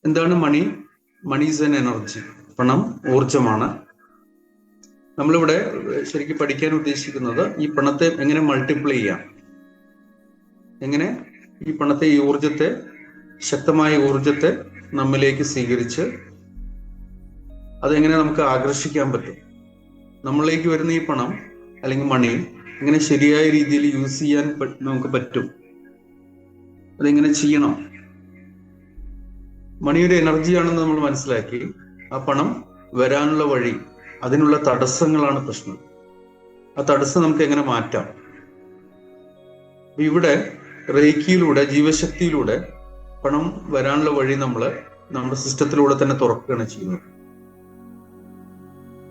എന്താണ് money? Money is an energy. പണം ഊർജമാണ്. നമ്മളിവിടെ ശരിക്കും പഠിക്കാൻ ഉദ്ദേശിക്കുന്നത് ഈ പണത്തെ എങ്ങനെ മൾട്ടിപ്ലൈ ചെയ്യാം, എങ്ങനെ ഈ പണത്തെ, ഈ ഊർജത്തെ, ശക്തമായ ഊർജത്തെ നമ്മിലേക്ക് സ്വീകരിച്ച് അതെങ്ങനെ നമുക്ക് ആകർഷിക്കാൻ പറ്റും, നമ്മളിലേക്ക് വരുന്ന ഈ പണം അല്ലെങ്കിൽ മണി എങ്ങനെ ശരിയായ രീതിയിൽ യൂസ് ചെയ്യാൻ നമുക്ക് പറ്റും, അതെങ്ങനെ ചെയ്യണം. മണിയുടെ എനർജിയാണെന്ന് നമ്മൾ മനസ്സിലാക്കി ആ പണം വരാനുള്ള വഴി, അതിനുള്ള തടസ്സങ്ങളാണ് പ്രശ്നം. ആ തടസ്സം നമുക്ക് എങ്ങനെ മാറ്റാം? ഇവിടെ റേക്കിയിലൂടെ, ജീവശക്തിയിലൂടെ പണം വരാനുള്ള വഴി നമ്മുടെ സിസ്റ്റത്തിലൂടെ തന്നെ തുറക്കുകയാണ് ചെയ്യുന്നത്.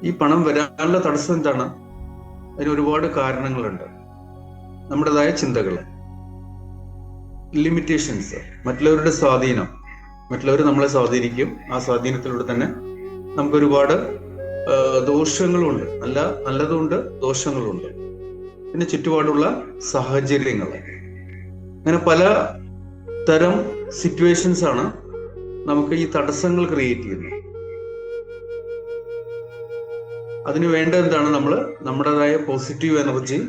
ഈ പണം വരാനുള്ള തടസ്സം എന്താണ്? അതിന് ഒരുപാട് കാരണങ്ങളുണ്ട്. നമ്മുടേതായ ചിന്തകൾ, ലിമിറ്റേഷൻസ്, മറ്റുള്ളവരുടെ സ്വാധീനം. മറ്റുള്ളവർ നമ്മളെ സ്വാധീനിക്കും. ആ സ്വാധീനത്തിലൂടെ തന്നെ നമുക്ക് ഒരുപാട് ദോഷങ്ങളുണ്ട്. നല്ലതുണ്ട്, ദോഷങ്ങളുണ്ട്. പിന്നെ ചുറ്റുപാടുള്ള സാഹചര്യങ്ങൾ. അങ്ങനെ പല തരം സിറ്റുവേഷൻസ് ആണ് നമുക്ക് ഈ തടസ്സങ്ങൾ ക്രിയേറ്റ് ചെയ്യുന്നത്. അതിന് വേണ്ട എന്താണ്? നമ്മൾ നമ്മുടേതായ പോസിറ്റീവ് എനർജി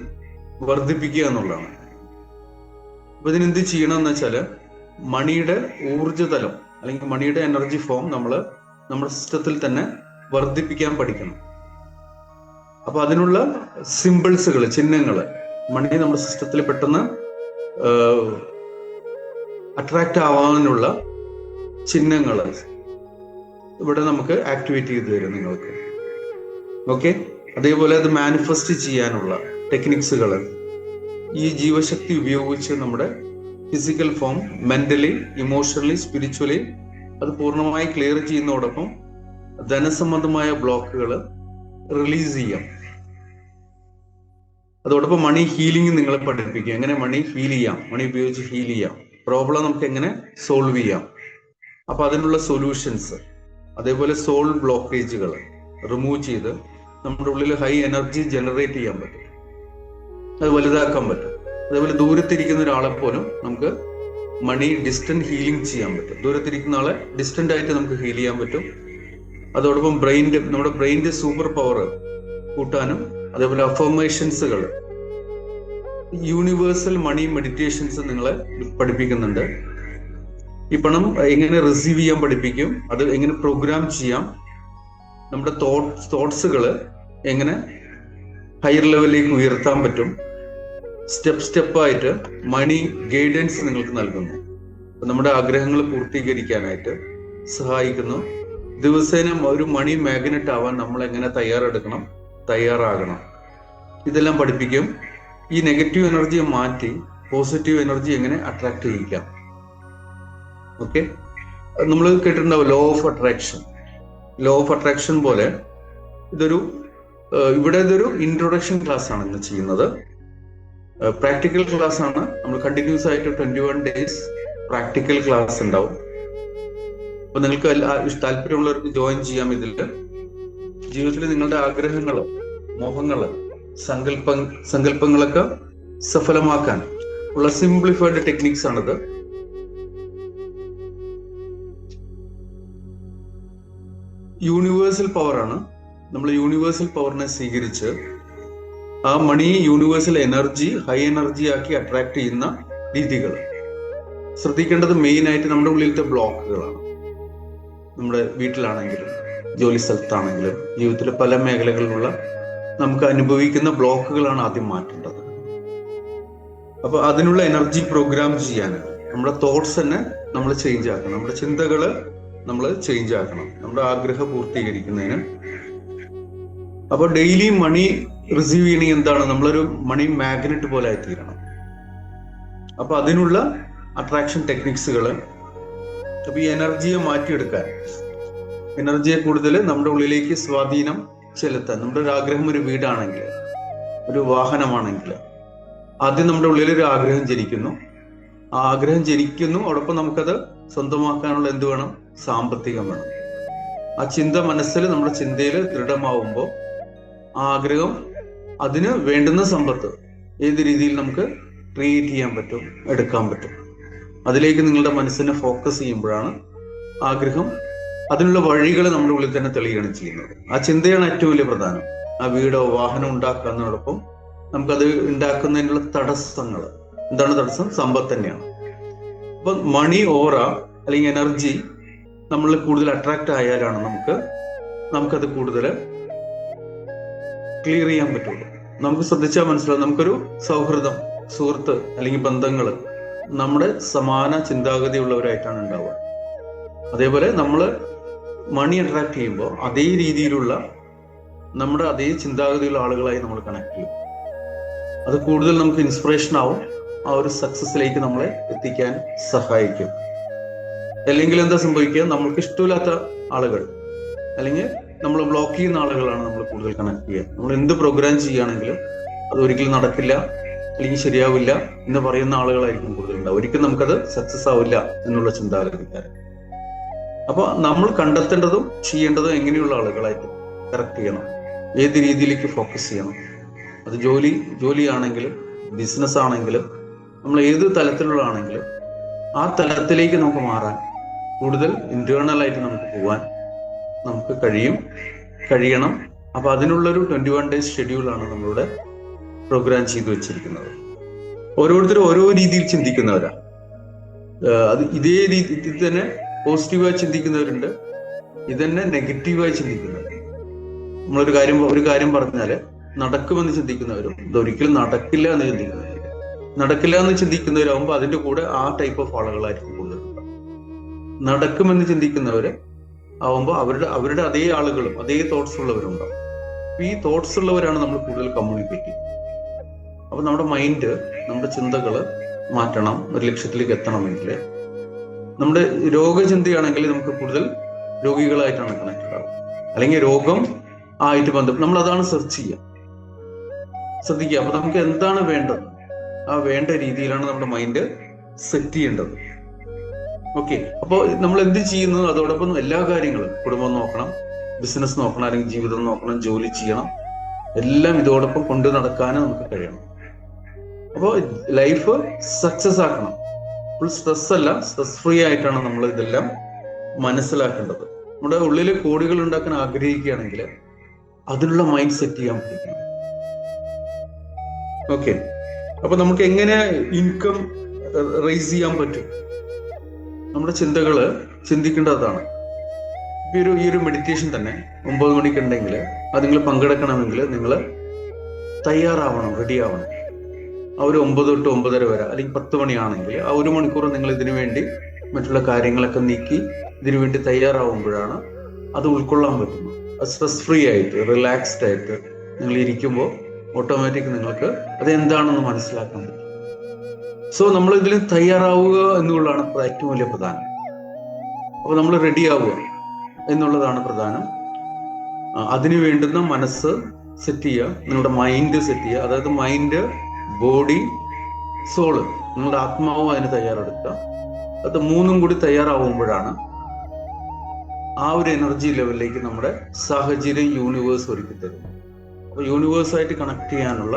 വർദ്ധിപ്പിക്കുക എന്നുള്ളതാണ്. അപ്പൊ ഇതിനെന്ത് ചെയ്യണം എന്ന് വെച്ചാല്, മണിയുടെ ഊർജ്ജതലം അല്ലെങ്കിൽ മണിയുടെ എനർജി ഫോം നമ്മുടെ സിസ്റ്റത്തിൽ തന്നെ വർദ്ധിപ്പിക്കാൻ പഠിക്കണം. അപ്പൊ അതിനുള്ള സിമ്പിൾസുകൾ, ചിഹ്നങ്ങള്, മണി നമ്മുടെ സിസ്റ്റത്തിൽ പെട്ടെന്ന് അട്രാക്ട് ആവാനുള്ള ചിഹ്നങ്ങള് ഇവിടെ നമുക്ക് ആക്ടിവേറ്റ് ചെയ്തു തരും നിങ്ങൾക്ക്. ഓക്കെ. അതേപോലെ അത് മാനിഫെസ്റ്റ് ചെയ്യാനുള്ള ടെക്നിക്സുകൾ ഈ ജീവശക്തി ഉപയോഗിച്ച് നമ്മുടെ physical form mentally, emotionally, spiritually അത് പൂർണ്ണമായി ക്ലിയർ ചെയ്യുന്നതോടൊപ്പം ധനസംബന്ധമായ ബ്ലോക്കുകൾ റിലീസ് ചെയ്യാം. അതോടൊപ്പം മണി ഹീലിംഗ് നിങ്ങളെ പഠിപ്പിക്കുക. എങ്ങനെ മണി ഹീൽ ചെയ്യാം, മണി ഉപയോഗിച്ച് ഹീൽ ചെയ്യാം, പ്രോബ്ലം നമുക്ക് എങ്ങനെ സോൾവ് ചെയ്യാം. അപ്പൊ അതിനുള്ള സൊല്യൂഷൻസ്, അതേപോലെ സോൾ ബ്ലോക്കേജുകൾ റിമൂവ് ചെയ്ത് നമ്മുടെ ഉള്ളിൽ ഹൈ എനർജി ജനറേറ്റ് ചെയ്യാൻ പറ്റും, അത് വലുതാക്കാൻ പറ്റും. അതേപോലെ ദൂരത്തിരിക്കുന്ന ഒരാളെ പോലും നമുക്ക് മണി ഡിസ്റ്റന്റ് ഹീലിംഗ് ചെയ്യാൻ പറ്റും. ദൂരത്തിരിക്കുന്ന ആളെ ഡിസ്റ്റന്റ് ആയിട്ട് നമുക്ക് ഹീൽ ചെയ്യാൻ പറ്റും. അതോടൊപ്പം നമ്മുടെ ബ്രെയിനിന്റെ സൂപ്പർ പവർ കൂട്ടാനും, അതേപോലെ അഫർമേഷൻസുകൾ, യൂണിവേഴ്സൽ മണി മെഡിറ്റേഷൻസ് നിങ്ങളെ പഠിപ്പിക്കുന്നുണ്ട്. ഈ പണം എങ്ങനെ റിസീവ് ചെയ്യാൻ പഠിപ്പിക്കും, അത് എങ്ങനെ പ്രോഗ്രാം ചെയ്യാം, നമ്മുടെ തോട്ട്സുകൾ എങ്ങനെ ഹയർ ലെവലിലേക്ക് ഉയർത്താൻ പറ്റും. സ്റ്റെപ്പായിട്ട് മണി ഗൈഡൻസ് നിങ്ങൾക്ക് നൽകുന്നു. നമ്മുടെ ആഗ്രഹങ്ങൾ പൂർത്തീകരിക്കാനായിട്ട് സഹായിക്കുന്നു. ദിവസേന ഒരു മണി മാഗ്നറ്റ് ആവാൻ നമ്മൾ എങ്ങനെ തയ്യാറാകണം, ഇതെല്ലാം പഠിപ്പിക്കും. ഈ നെഗറ്റീവ് എനർജിയെ മാറ്റി പോസിറ്റീവ് എനർജി എങ്ങനെ അട്രാക്ട് ചെയ്യിക്കാം. ഓക്കെ. നമ്മൾ കേട്ടിട്ടുണ്ടാവും law of attraction. Law of attraction പോലെ ഇതൊരു ഇൻട്രൊഡക്ഷൻ ക്ലാസ് ആണ് ഇന്ന് ചെയ്യുന്നത്. പ്രാക്ടിക്കൽ ക്ലാസ് ആണ്. നമ്മൾ കണ്ടിന്യൂസ് ആയിട്ട് 21 days പ്രാക്ടിക്കൽ ക്ലാസ് ഉണ്ടാവും. അപ്പൊ നിങ്ങൾക്ക് താല്പര്യമുള്ളവർക്ക് ജോയിൻ ചെയ്യാം. ഇതിൽ ജീവിതത്തിൽ നിങ്ങളുടെ ആഗ്രഹങ്ങള്, മോഹങ്ങള്, സങ്കല്പങ്ങളൊക്കെ സഫലമാക്കാൻ ഉള്ള സിംപ്ലിഫൈഡ് ടെക്നിക്സ് ആണിത്. യൂണിവേഴ്സൽ പവർ ആണ്. നമ്മൾ യൂണിവേഴ്സൽ പവറിനെ സ്വീകരിച്ച് ആ മണി യൂണിവേഴ്സൽ എനർജി ഹൈ എനർജി ആക്കി അട്രാക്ട് ചെയ്യുന്ന രീതികൾ. ശ്രദ്ധിക്കേണ്ടത് മെയിൻ ആയിട്ട് നമ്മുടെ ഉള്ളിലത്തെ ബ്ലോക്കുകളാണ്. നമ്മുടെ വീട്ടിലാണെങ്കിലും ജോലി സ്ഥലത്താണെങ്കിലും ജീവിതത്തിലെ പല മേഖലകളിലുള്ള നമുക്ക് അനുഭവിക്കുന്ന ബ്ലോക്കുകളാണ് ആദ്യം മാറ്റേണ്ടത്. അപ്പൊ അതിനുള്ള എനർജി പ്രോഗ്രാം ചെയ്യാൻ നമ്മുടെ തോട്ട്സ് തന്നെ നമ്മൾ ചേഞ്ച് ആക്കണം. നമ്മുടെ ചിന്തകള് നമ്മൾ ചേഞ്ച് ആക്കണം നമ്മുടെ ആഗ്രഹം പൂർത്തീകരിക്കുന്നതിന്. അപ്പൊ ഡെയിലി മണി റിസീവ് ചെയ്യണമെങ്കിൽ എന്താണ്? നമ്മളൊരു മണി മാഗ്നറ്റ് പോലെ ആയിത്തീരണം. അപ്പൊ അതിനുള്ള അട്രാക്ഷൻ ടെക്നിക്സുകൾ. അപ്പൊ ഈ എനർജിയെ മാറ്റിയെടുക്കാൻ, എനർജിയെ കൂടുതൽ നമ്മുടെ ഉള്ളിലേക്ക് സ്വാധീനം ചെലുത്താൻ, നമ്മുടെ ഒരു ആഗ്രഹം ഒരു വീടാണെങ്കിൽ, ഒരു വാഹനമാണെങ്കിൽ, ആദ്യം നമ്മുടെ ഉള്ളിൽ ഒരു ആഗ്രഹം ജനിക്കുന്നു. ആ ആഗ്രഹം ജനിക്കുന്നു, അതോടൊപ്പം നമുക്കത് സ്വന്തമാക്കാനുള്ള എന്ത് വേണം? സാമ്പത്തികം വേണം. ആ ചിന്ത മനസ്സിൽ, നമ്മുടെ ചിന്തയിൽ ദൃഢമാവുമ്പോൾ ആ ആഗ്രഹം, അതിന് വേണ്ടുന്ന സമ്പത്ത് ഏത് രീതിയിൽ നമുക്ക് ക്രിയേറ്റ് ചെയ്യാൻ പറ്റും, എടുക്കാൻ പറ്റും. അതിലേക്ക് നിങ്ങളുടെ മനസ്സിനെ ഫോക്കസ് ചെയ്യുമ്പോഴാണ് ആഗ്രഹം, അതിനുള്ള വഴികൾ നമ്മുടെ ഉള്ളിൽ തന്നെ തെളിയുകയാണ് ചെയ്യുന്നത്. ആ ചിന്തയാണ് ഏറ്റവും വലിയ പ്രധാനം. ആ വീടോ വാഹനം ഉണ്ടാക്കുന്നതോടൊപ്പം നമുക്കത് ഉണ്ടാക്കുന്നതിനുള്ള തടസ്സങ്ങൾ എന്താണ്? തടസ്സം സമ്പത്ത് തന്നെയാണ്. അപ്പൊ മണി ഓറ അല്ലെങ്കിൽ എനർജി നമ്മളിൽ കൂടുതൽ അട്രാക്ട് ആയാലാണ് നമുക്കത് കൂടുതൽ ക്ലിയർ ചെയ്യാൻ പറ്റുള്ളൂ. നമുക്ക് ശ്രദ്ധിച്ചാൽ മനസ്സിലാവും, നമുക്കൊരു സൗഹൃദം, സുഹൃത്ത് അല്ലെങ്കിൽ ബന്ധങ്ങൾ നമ്മുടെ സമാന ചിന്താഗതിയുള്ളവരായിട്ടാണ് ഉണ്ടാവുക. അതേപോലെ നമ്മൾ മണി അട്രാക്ട് ചെയ്യുമ്പോൾ അതേ രീതിയിലുള്ള നമ്മുടെ അതേ ചിന്താഗതിയുള്ള ആളുകളായി നമ്മൾ കണക്ട് ചെയ്യും. അത് കൂടുതൽ നമുക്ക് ഇൻസ്പിറേഷൻ ആവും, ആ ഒരു സക്സസിലേക്ക് നമ്മളെ എത്തിക്കാൻ സഹായിക്കും. അല്ലെങ്കിൽ എന്താ സംഭവിക്കുക? നമ്മൾക്ക് ഇഷ്ടമില്ലാത്ത ആളുകൾ അല്ലെങ്കിൽ നമ്മൾ ബ്ലോക്ക് ചെയ്യുന്ന ആളുകളാണ് നമ്മൾ കൂടുതൽ കണക്ട് ചെയ്യുക. നമ്മൾ എന്ത് പ്രോഗ്രാം ചെയ്യുകയാണെങ്കിലും അത് ഒരിക്കലും നടക്കില്ല അല്ലെങ്കിൽ ശരിയാവില്ല എന്ന് പറയുന്ന ആളുകളായിരിക്കും കൂടുതൽ ഉണ്ടാവും. ഒരിക്കലും നമുക്കത് സക്സസ് ആവില്ല എന്നുള്ള ചിന്താഗതിക്കാരൻ. അപ്പൊ നമ്മൾ കണ്ടെത്തേണ്ടതും ചെയ്യേണ്ടതും എങ്ങനെയുള്ള ആളുകളായിട്ട് കറക്റ്റ് ചെയ്യണം, ഏത് രീതിയിലേക്ക് ഫോക്കസ് ചെയ്യണം. അത് ജോലിയാണെങ്കിലും ബിസിനസ് ആണെങ്കിലും നമ്മൾ ഏത് തലത്തിലുള്ള ആണെങ്കിലും ആ തലത്തിലേക്ക് നമുക്ക് മാറാൻ, കൂടുതൽ ഇന്റേണലായിട്ട് നമുക്ക് പോകാൻ നമുക്ക് കഴിയണം. അപ്പൊ അതിനുള്ളൊരു 21 days ഷെഡ്യൂളാണ് നമ്മളുടെ പ്രോഗ്രാം ചെയ്തു വെച്ചിരിക്കുന്നത്. ഓരോരുത്തരും ഓരോ രീതിയിൽ ചിന്തിക്കുന്നവരാ. അത് ഇതേ രീതിയിൽ തന്നെ പോസിറ്റീവായി ചിന്തിക്കുന്നവരുണ്ട്, ഇതന്നെ നെഗറ്റീവായി ചിന്തിക്കുന്നവർ. ഒരു കാര്യം പറഞ്ഞാല് നടക്കുമെന്ന് ചിന്തിക്കുന്നവരും ഇതൊരിക്കലും നടക്കില്ല എന്ന് ചിന്തിക്കുന്നവരും. നടക്കില്ല എന്ന് ചിന്തിക്കുന്നവരാകുമ്പോൾ അതിന്റെ കൂടെ ആ ടൈപ്പ് ഓഫ് ആളുകളായിരിക്കും കൂടുതലുണ്ടാവും. നടക്കുമെന്ന് ചിന്തിക്കുന്നവര് ആവുമ്പോൾ അവരുടെ അതേ ആളുകളും അതേ തോട്ട്സ് ഉള്ളവരുണ്ടാവും. ഈ തോട്ട്സ് ഉള്ളവരാണ് നമ്മൾ കൂടുതൽ കമ്മ്യൂണിക്കേറ്റ് ചെയ്യുന്നത്. അപ്പൊ നമ്മുടെ മൈൻഡ്, നമ്മുടെ ചിന്തകള് മാറ്റണം. ഒരു ലക്ഷ്യത്തിലേക്ക് എത്തണമെങ്കിൽ നമ്മുടെ രോഗചിന്തയാണെങ്കിൽ നമുക്ക് കൂടുതൽ രോഗികളായിട്ടാണ് കണക്റ്റഡ് ആവുക, അല്ലെങ്കിൽ രോഗം ആയിട്ട് ബന്ധം നമ്മൾ അതാണ് സെർച്ച് ചെയ്യുക, ശ്രദ്ധിക്കുക. അപ്പൊ നമുക്ക് എന്താണ് വേണ്ടത്, ആ വേണ്ട രീതിയിലാണ് നമ്മുടെ മൈൻഡ് സെറ്റ് ചെയ്യേണ്ടത്. ഓക്കെ. അപ്പോൾ നമ്മൾ എന്ത് ചെയ്യുന്നു, അതോടൊപ്പം എല്ലാ കാര്യങ്ങളും, കുടുംബം നോക്കണം, ബിസിനസ് നോക്കണം, അല്ലെങ്കിൽ ജീവിതം നോക്കണം, ജോലി ചെയ്യണം, എല്ലാം ഇതോടൊപ്പം കൊണ്ടു നടക്കാനും നമുക്ക് കഴിയണം. അപ്പോൾ ലൈഫ് സക്സസ് ആക്കണം. ഫുൾ സ്ട്രെസ് അല്ല, സ്ട്രെസ് ഫ്രീ ആയിട്ടാണ് നമ്മൾ ഇതെല്ലാം മനസ്സിലാക്കേണ്ടത്. നമ്മുടെ ഉള്ളിൽ കോടികൾ ഉണ്ടാക്കാൻ ആഗ്രഹിക്കുകയാണെങ്കിൽ അതിനുള്ള മൈൻഡ് സെറ്റ് ചെയ്യാൻ പഠിക്കണം. ഓക്കെ. അപ്പൊ നമുക്ക് എങ്ങനെ ഇൻകം റൈസ് ചെയ്യാൻ പറ്റും? നമ്മുടെ ചിന്തകള് ചിന്തിക്കേണ്ടതാണ്. ഈ ഒരു മെഡിറ്റേഷൻ തന്നെ 9 മണിക്ക് ഉണ്ടെങ്കിൽ അത് നിങ്ങൾ പങ്കെടുക്കണമെങ്കിൽ നിങ്ങൾ തയ്യാറാവണം, റെഡി ആവണം. ആ ഒരു 9 തൊട്ട് 9:30 വരെ, അല്ലെങ്കിൽ 10 മണിയാണെങ്കിൽ ആ 1 മണിക്കൂർ നിങ്ങൾ ഇതിനു വേണ്ടി മറ്റുള്ള കാര്യങ്ങളൊക്കെ നീക്കി ഇതിനു വേണ്ടി തയ്യാറാവുമ്പോഴാണ് അത് ഉൾക്കൊള്ളാൻ പറ്റുന്നത്. അത് സ്ട്രെസ് ഫ്രീ ആയിട്ട്, റിലാക്സ്ഡ് ആയിട്ട് നിങ്ങൾ ഇരിക്കുമ്പോൾ ഓട്ടോമാറ്റിക് നിങ്ങൾക്ക് അത് എന്താണെന്ന് മനസ്സിലാക്കാൻ പറ്റും. സോ നമ്മൾ ഇതിൽ തയ്യാറാവുക എന്നുള്ളതാണ് ഏറ്റവും വലിയ പ്രധാനം. അപ്പൊ നമ്മൾ റെഡി ആവുക എന്നുള്ളതാണ് പ്രധാനം. അതിനു വേണ്ടുന്ന മനസ്സ് സെറ്റ് ചെയ്യുക, നിങ്ങളുടെ മൈൻഡ് സെറ്റ് ചെയ്യുക. അതായത് മൈൻഡ്, ബോഡി, സോള്, നിങ്ങളുടെ ആത്മാവും അതിന് തയ്യാറെടുക്കുക. അത് മൂന്നും കൂടി തയ്യാറാവുമ്പോഴാണ് ആ ഒരു എനർജി ലെവലിലേക്ക് നമ്മുടെ സാഹചര്യം യൂണിവേഴ്സ് ഒരുക്കി തരുന്നത്. അപ്പൊ യൂണിവേഴ്സായിട്ട് കണക്ട് ചെയ്യാനുള്ള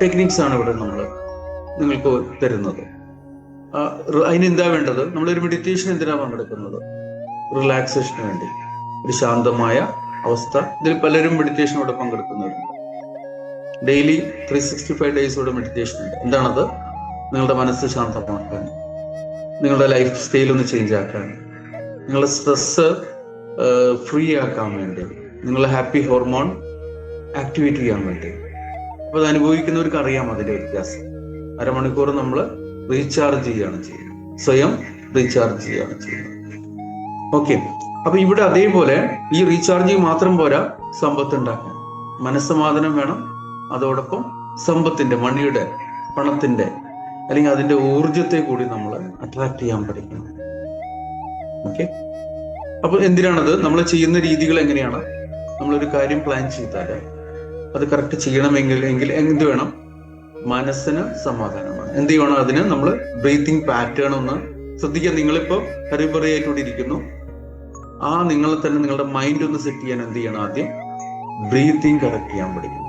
ടെക്നിക്സ് ആണ് ഇവിടെ നമ്മൾ നിങ്ങൾക്ക് തരുന്നത്. അതിനെന്താ വേണ്ടത്? നമ്മളൊരു മെഡിറ്റേഷൻ എന്തിനാ പങ്കെടുക്കുന്നത്? റിലാക്സേഷന് വേണ്ടി, ഒരു ശാന്തമായ അവസ്ഥ. ഇതിൽ പലരും മെഡിറ്റേഷനോടെ പങ്കെടുക്കുന്നവരുണ്ട്. ഡെയിലി 365 ഡേയ്സോടെ മെഡിറ്റേഷൻ ഉണ്ട്. എന്താണത്? നിങ്ങളുടെ മനസ്സ് ശാന്തമാക്കാൻ, നിങ്ങളുടെ ലൈഫ് സ്റ്റൈൽ ഒന്ന് ചേഞ്ച് ആക്കാൻ, നിങ്ങളുടെ സ്ട്രെസ് ഫ്രീ ആക്കാൻ വേണ്ടി, നിങ്ങളുടെ ഹാപ്പി ഹോർമോൺ ആക്ടിവേറ്റ് ചെയ്യാൻ വേണ്ടി. അപ്പൊ അത് അനുഭവിക്കുന്നവർക്ക് അറിയാം അതിന്റെ വ്യത്യാസം. അരമണിക്കൂർ നമ്മൾ റീചാർജ് ചെയ്യുകയാണ് ചെയ്യുന്നത്, സ്വയം റീചാർജ് ചെയ്യുകയാണ് ചെയ്യുന്നത്. ഓക്കെ. അപ്പൊ ഇവിടെ അതേപോലെ ഈ റീചാർജിങ് മാത്രം പോരാ, സമ്പത്ത് ഉണ്ടാക്കാൻ മനസ്സമാധാനം വേണം. അതോടൊപ്പം സമ്പത്തിന്റെ, മണിയുടെ, പണത്തിന്റെ അല്ലെങ്കിൽ അതിന്റെ ഊർജത്തെ കൂടി നമ്മൾ അട്രാക്ട് ചെയ്യാൻ പഠിക്കണം. ഓക്കെ. അപ്പൊ എന്തിനാണത്? നമ്മൾ ചെയ്യുന്ന രീതികൾ എങ്ങനെയാണ്? നമ്മളൊരു കാര്യം പ്ലാൻ ചെയ്താൽ അത് കറക്റ്റ് ചെയ്യണമെങ്കിൽ എന്ത് വേണം? മനസ്സിന് സമാധാനമാണ്. എന്ത് ചെയ്യണം? അതിന് നമ്മൾ ബ്രീത്തിങ് പാറ്റേൺ ഒന്ന് ശ്രദ്ധിക്കുക. നിങ്ങളിപ്പോ ഹരിബറിയായിട്ടൂടെ ഇരിക്കുന്നു. നിങ്ങളെ തന്നെ നിങ്ങളുടെ മൈൻഡ് ഒന്ന് സെറ്റ് ചെയ്യാൻ എന്ത് ചെയ്യണം? ആദ്യം ബ്രീത്തിങ് കറക്റ്റ് ചെയ്യാൻ പഠിക്കണം.